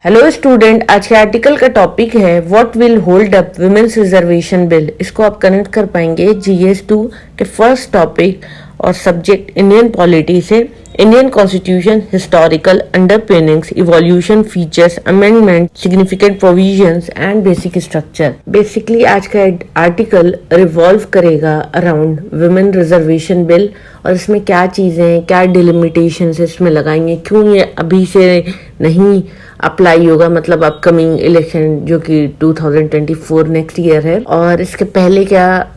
Hello student, आज के article का टॉपिक है what will hold up women's reservation bill. इसको आप कनेक्ट कर पाएंगे GS2 के फर्स्ट टॉपिक और सब्जेक्ट इंडियन पॉलिटी से। Indian constitution, historical underpinnings, evolution, features, amendment, significant provisions and basic structure. Basically आज का आर्टिकल रिवॉल्व करेगा अराउंड वुमेन रिजर्वेशन बिल और इसमें क्या चीजें हैं, क्या डिलिमिटेशंस इसमें लगाएंगे, क्यों ये अभी से नहीं अप्लाई होगा, मतलब अपकमिंग इलेक्शन जो कि 2024 नेक्स्ट ईयर है, और इसके पहले क्या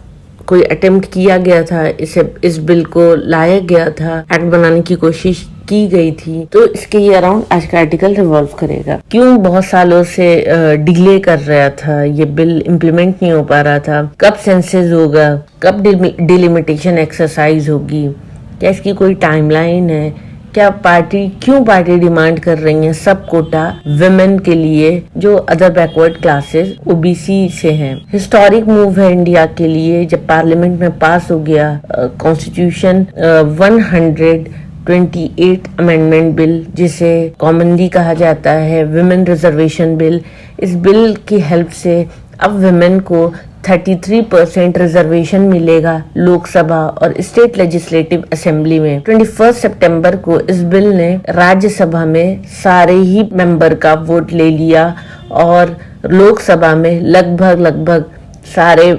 कोई अटेम्प्ट किया गया था, इस बिल को लाया गया था, एक्ट बनाने की कोशिश की गई थी। तो इसके ये अराउंड आज का आर्टिकल रिवॉल्व करेगा। क्यों बहुत सालों से डिले कर रहा था, ये बिल इम्प्लीमेंट नहीं हो पा रहा था, कब सेंसस होगा, कब डिलिमिटेशन एक्सरसाइज होगी, क्या इसकी कोई टाइमलाइन है, क्यों पार्टी डिमांड कर रही है सब कोटा विमेन के लिए जो अदर बैकवर्ड क्लासेस OBC से हैं। हिस्टोरिक मूव है इंडिया के लिए जब पार्लियामेंट में पास हो गया कॉन्स्टिट्यूशन 128 अमेंडमेंट बिल, जिसे कॉमनली कहा जाता है विमेन रिजर्वेशन बिल। इस बिल की हेल्प से अब विमेन को 33% रिजर्वेशन मिलेगा लोकसभा और स्टेट लेजिस्लेटिव असेंबली में। 21 सितंबर को इस बिल ने राज्यसभा में सारे ही मेंबर का वोट ले लिया और लोकसभा में लगभग सारे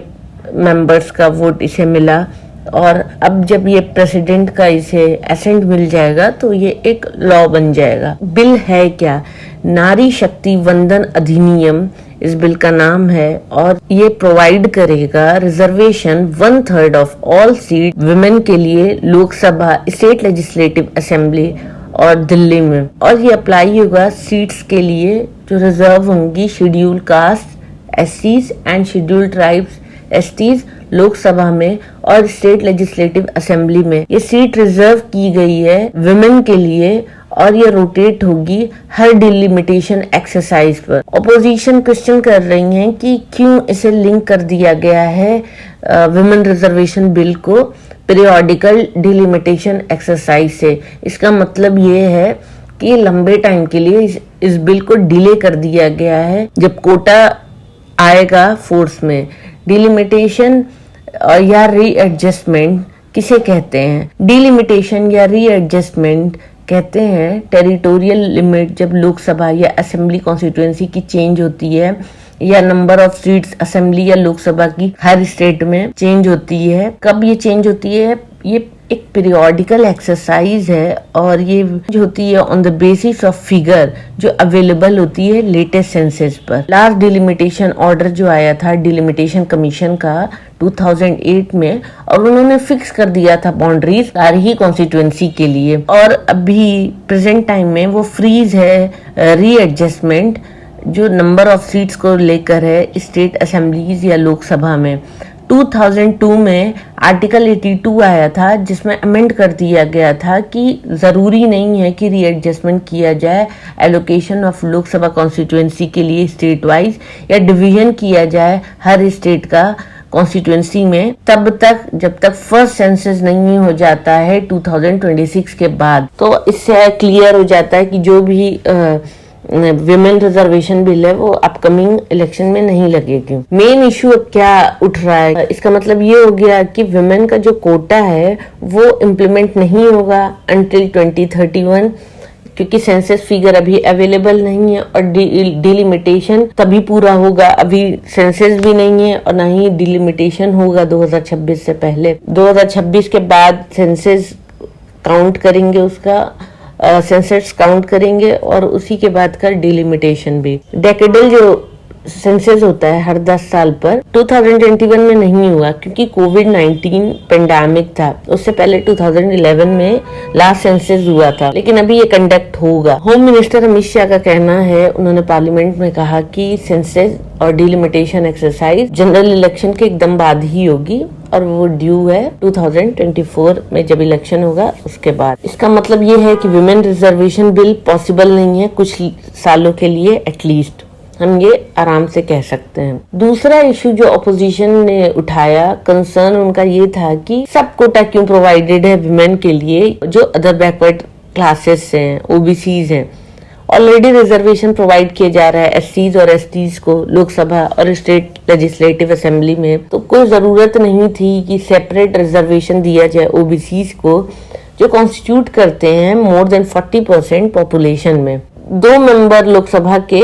मेंबर्स का वोट इसे मिला। और अब जब ये प्रेसिडेंट का इसे एसेंट मिल जाएगा तो ये एक लॉ बन जाएगा। बिल है क्या? नारी शक्ति वंदन अधिनियम इस बिल का नाम है और ये प्रोवाइड करेगा reservation 1/3 of all seat women के लिए लोकसभा, स्टेट लेजिस्लेटिव असेंबली और दिल्ली में। और ये अप्लाई होगा सीट्स के लिए जो रिजर्व होंगी schedule caste, SCs and schedule tribes STs Lok Sabha में और स्टेट लेजिस्लेटिव असेंबली में। ये सीट रिजर्व की गई है विमेन के लिए और ये रोटेट होगी हर डिलिमिटेशन एक्सरसाइज पर। ऑपोजिशन क्वेश्चन कर रही हैं कि क्यों इसे लिंक कर दिया गया है विमेन रिजर्वेशन बिल को पीरियोडिकल डिलिमिटेशन एक्सरसाइज से। इसका मतलब ये है कि लंबे टाइम के लिए इस बिल को डिले कर दिया गया है। जब कोटा आएगा फोर्स में, डिलिमिटेशन या रीएडजस्टमेंट किसे कहते हैं? डिलिमिटेशन या रीएडजस्टमेंट कहते हैं टेरिटोरियल लिमिट जब लोकसभा या असेंबली कॉन्स्टिट्यूएंसी की चेंज होती है या नंबर ऑफ सीट्स असेंबली या लोकसभा की हर स्टेट में चेंज होती है। कब ये चेंज होती है? ये एक पीरियोडिकल एक्सरसाइज है और ये जो होती है on the basis of figure जो अवेलेबल होती है लेटेस्ट सेंसस पर। लास्ट डिलिमिटेशन ऑर्डर जो आया था डिलिमिटेशन कमीशन का 2008 में, और उन्होंने फिक्स कर दिया था बाउंड्रीज सारी ही कॉन्स्टिट्यूएंसी के लिए। और अभी प्रेजेंट टाइम में वो फ्रीज है रीएडजस्टमेंट जो नंबर ऑफ सीट्स को लेकर है स्टेट असेंबलीज या लोकसभा में। 2002 में आर्टिकल 82 आया था जिसमें अमेंड कर दिया गया था कि जरूरी नहीं है कि रीएडजस्टमेंट किया जाए एलोकेशन ऑफ लोकसभा कॉन्स्टिट्यूएंसी के लिए स्टेट वाइज या डिवीजन किया जाए हर स्टेट का कॉन्स्टिट्यूएंसी में तब तक जब तक फर्स्ट सेंसस नहीं हो जाता है 2026 के बाद। तो इससे क्लियर हो जाता है कि जो भी विमेन रिजर्वेशन बिल है वो अपकमिंग इलेक्शन में नहीं लगेगी। मेन इशू अब क्या उठ रहा है? इसका मतलब ये हो गया कि विमेन का जो कोटा है वो इम्प्लीमेंट नहीं होगा अंटिल 2031 क्योंकि सेंसस फिगर अभी अवेलेबल नहीं है और डिलिमिटेशन तभी पूरा होगा। अभी सेंसस भी नहीं है और ना ही डिलिमिटेशन होगा 2026 से पहले। 2026 के बाद सेंसस काउंट करेंगे, उसका सेंसस काउंट करेंगे और उसी के बाद का डिलिमिटेशन भी। डेकेडल जो सेंसस होता है हर 10 साल पर 2021 में नहीं हुआ क्योंकि कोविड-19 पेंडेमिक था। उससे पहले 2011 में लास्ट सेंसस हुआ था, लेकिन अभी ये कंडक्ट होगा। होम मिनिस्टर अमित शाह का कहना है, उन्होंने पार्लियामेंट में कहा कि सेंसस और डिलिमिटेशन एक्सरसाइज जनरल इलेक्शन के एकदम बाद ही होगी और वो ड्यू है 2024 में जब इलेक्शन होगा उसके बाद। इसका मतलब ये है कि विमेन रिजर्वेशन बिल पॉसिबल नहीं है कुछ सालों के लिए एटलीस्ट, हम ये आराम से कह सकते हैं। दूसरा इशू जो अपोजिशन ने उठाया, कंसर्न उनका ये था कि सब कोटा क्यों प्रोवाइडेड है विमेन के लिए जो अदर बैकवर्ड क्लासेस हैं, OBCs हैं। ऑलरेडी रिजर्वेशन प्रोवाइड किए जा रहा है एससीज और एसटीज को लोकसभा और स्टेट लेजिस्लेटिव असेंबली में, तो कोई जरूरत नहीं थी कि सेपरेट रिजर्वेशन दिया जाए ओबीसीज को, जो कॉन्स्टिट्यूट करते हैं मोर देन 40% पॉपुलेशन में। 2 मेंबर लोकसभा के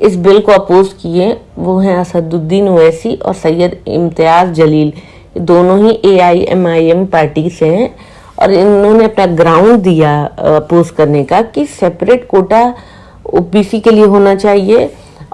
इस बिल को अपोज किए, वो हैं असदुद्दीन ओवैसी और सैयद इम्तियाज जलील। दोनों ही AIMIM पार्टी से हैं और इन्होंने अपना ग्राउंड दिया अपोज करने का कि सेपरेट कोटा ओबीसी के लिए होना चाहिए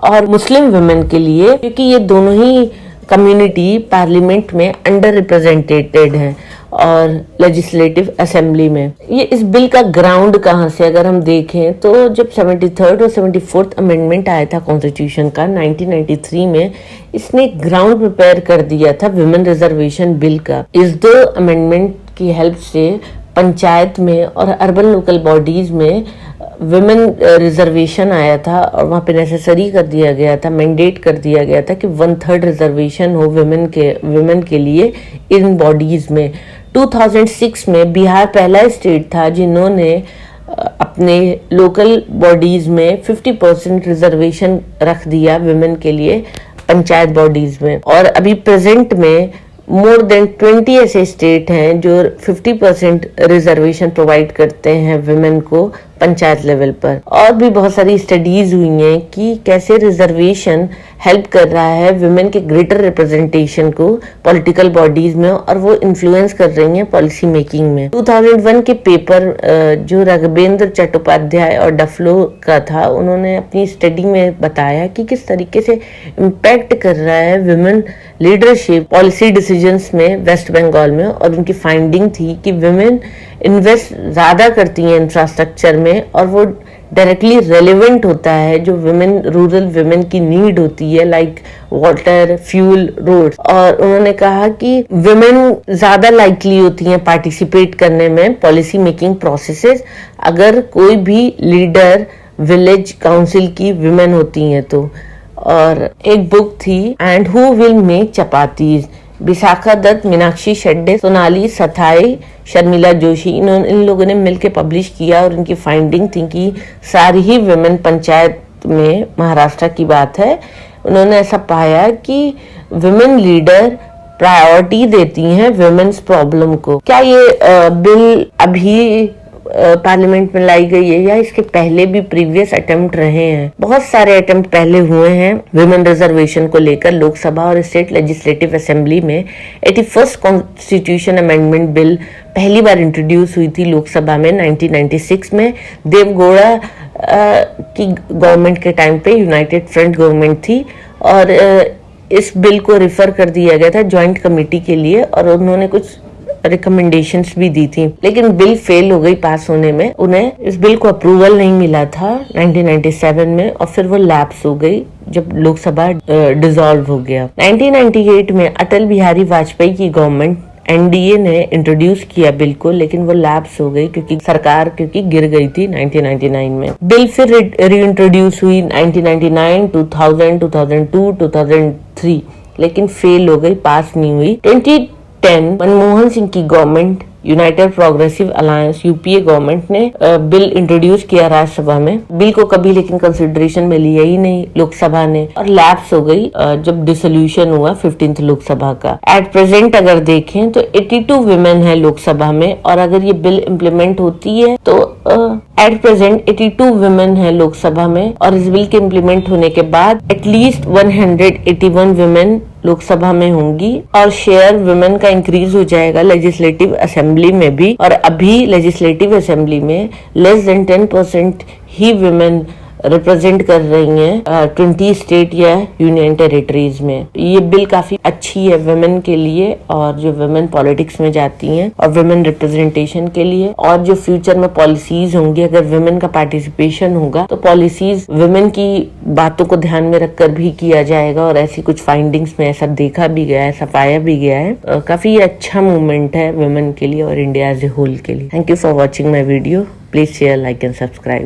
और मुस्लिम वुमेन के लिए, क्योंकि ये दोनों ही कम्युनिटी पार्लियामेंट में अंडर रिप्रेजेंटेटेड हैं और लेजिस्लेटिव असेंबली में। ये इस बिल का ग्राउंड कहाँ से अगर हम देखें तो जब 73rd और 74th अमेंडमेंट आया था कॉन्स्टिट्यूशन का 1993 में, इसने ग्राउंड प्रिपेयर कर दिया था विमेन रिजर्वेशन बिल का। इस 2 अमेंडमेंट की हेल्प से पंचायत में और अर्बन लोकल बॉडीज में विमेन रिजर्वेशन आया था और वहाँ पे नेसेसरी कर दिया गया था, मैंडेट कर दिया गया था कि 1/3 रिजर्वेशन हो विमेन के लिए इन बॉडीज में। 2006 में बिहार पहला स्टेट था जिन्होंने अपने लोकल बॉडीज में 50% रिजर्वेशन रख दिया विमेन के लिए पंचायत बॉडीज में। और अभी प्रेजेंट में मोर देन 20 ऐसे स्टेट हैं जो 50% रिजर्वेशन प्रोवाइड करते हैं विमेन को पंचायत लेवल पर। और भी बहुत सारी स्टडीज हुई हैं कि कैसे रिजर्वेशन हेल्प कर रहा है विमेन के ग्रेटर रिप्रेजेंटेशन को पॉलिटिकल बॉडीज में, और वो इन्फ्लुएंस कर रही हैं पॉलिसी मेकिंग में। 2001 के पेपर जो राघवेंद्र चट्टोपाध्याय और डफलो का था, उन्होंने अपनी स्टडी में बताया कि किस तरीके से इम्पैक्ट कर रहा है विमेन लीडरशिप पॉलिसी डिसीजंस में वेस्ट बंगाल में। और उनकी फाइंडिंग थी कि विमेन इन्वेस्ट ज्यादा करती हैं इंफ्रास्ट्रक्चर में और वो डायरेक्टली रेलेवेंट होता है जो विमेन रूरल विमेन की नीड होती है, लाइक वाटर, फ्यूल, रोड। और उन्होंने कहा कि विमेन ज्यादा लाइकली होती हैं पार्टिसिपेट करने में पॉलिसी मेकिंग प्रोसेसेस अगर कोई भी लीडर विलेज काउंसिल की विमेन होती हैं तो। और एक बुक थी and who will make chapatis, Vishakha Dutt, Meenakshi Shedde, Sonali Sathaye, Sharmila Joshi, इन लोगों ने मिलकर पब्लिश किया। और उनकी फाइंडिंग थी कि सारी ही विमेन पंचायत में, महाराष्ट्र की बात है, उन्होंने ऐसा पाया कि विमेन लीडर प्रायोरिटी देती हैं विमेन्स प्रॉब्लम को। क्या ये बिल अभी पार्लियामेंट में लाई गई है या इसके पहले भी प्रीवियस अटेम्प्ट रहे हैं? बहुत सारे अटेम्प्ट पहले हुए हैं विमेन रिजर्वेशन को लेकर लोकसभा और स्टेट लेजिस्लेटिव असेंबली में। 81st कॉन्स्टिट्यूशन अमेंडमेंट बिल पहली बार इंट्रोड्यूस हुई थी लोकसभा में 1996 में। देवगौड़ा की गवर्नमेंट के टाइम पे यूनाइटेड फ्रंट गवर्नमेंट थी और इस बिल को रिफर कर दिया गया था ज्वाइंट कमेटी के लिए और उन्होंने कुछ रिकमेंडेशंस भी दी थी, लेकिन बिल फेल हो गई पास होने में। उन्हें इस बिल को अप्रूवल नहीं मिला था 1997 में और फिर वो लैप्स हो गई जब लोकसभा डिसॉल्व हो गया। 1998 में अटल बिहारी वाजपेयी की गवर्नमेंट NDA ने इंट्रोड्यूस किया बिल को, लेकिन वो लैप्स हो गई क्योंकि सरकार गिर गई थी 1999 में। बिल फिर रीइंट्रोड्यूस हुई 1999, 2000, 2002, 2003, लेकिन फेल हो गई, पास नहीं हुई। 2010 मनमोहन सिंह की government, United progressive alliance UPA government ने बिल इंट्रोड्यूस किया राज्यसभा में। बिल को कभी लेकिन कंसिडरेशन में लिया ही नहीं लोकसभा ने और लैप्स हो गई जब डिसोल्यूशन हुआ 15th लोकसभा का। एट प्रेजेंट अगर देखें तो 82 विमेन है लोकसभा में और अगर ये बिल इम्प्लीमेंट होती है तो एट प्रेजेंट 82 विमेन है लोकसभा में और इस बिल के इम्प्लीमेंट होने के बाद एटलीस्ट 181 विमेन लोकसभा में होंगी और शेयर विमेन का इंक्रीज हो जाएगा लेजिस्लेटिव असेंबली में भी। और अभी लेजिस्लेटिव असेंबली में लेस देन 10% ही विमेन रिप्रेजेंट कर रही हैं 20 स्टेट या यूनियन टेरिटरीज में। ये बिल काफी अच्छी है विमेन के लिए और जो विमेन पॉलिटिक्स में जाती हैं और विमेन रिप्रेजेंटेशन के लिए। और जो फ्यूचर में पॉलिसीज होंगी, अगर विमेन का पार्टिसिपेशन होगा तो पॉलिसीज विमेन की बातों को ध्यान में रखकर भी किया जाएगा और ऐसी कुछ फाइंडिंग्स में ऐसा देखा भी गया है, ऐसा पाया भी गया है। काफी अच्छा मूवमेंट है विमेन के लिए और इंडिया एज ए होल के लिए। Thank you for watching my video. Please share, like and subscribe.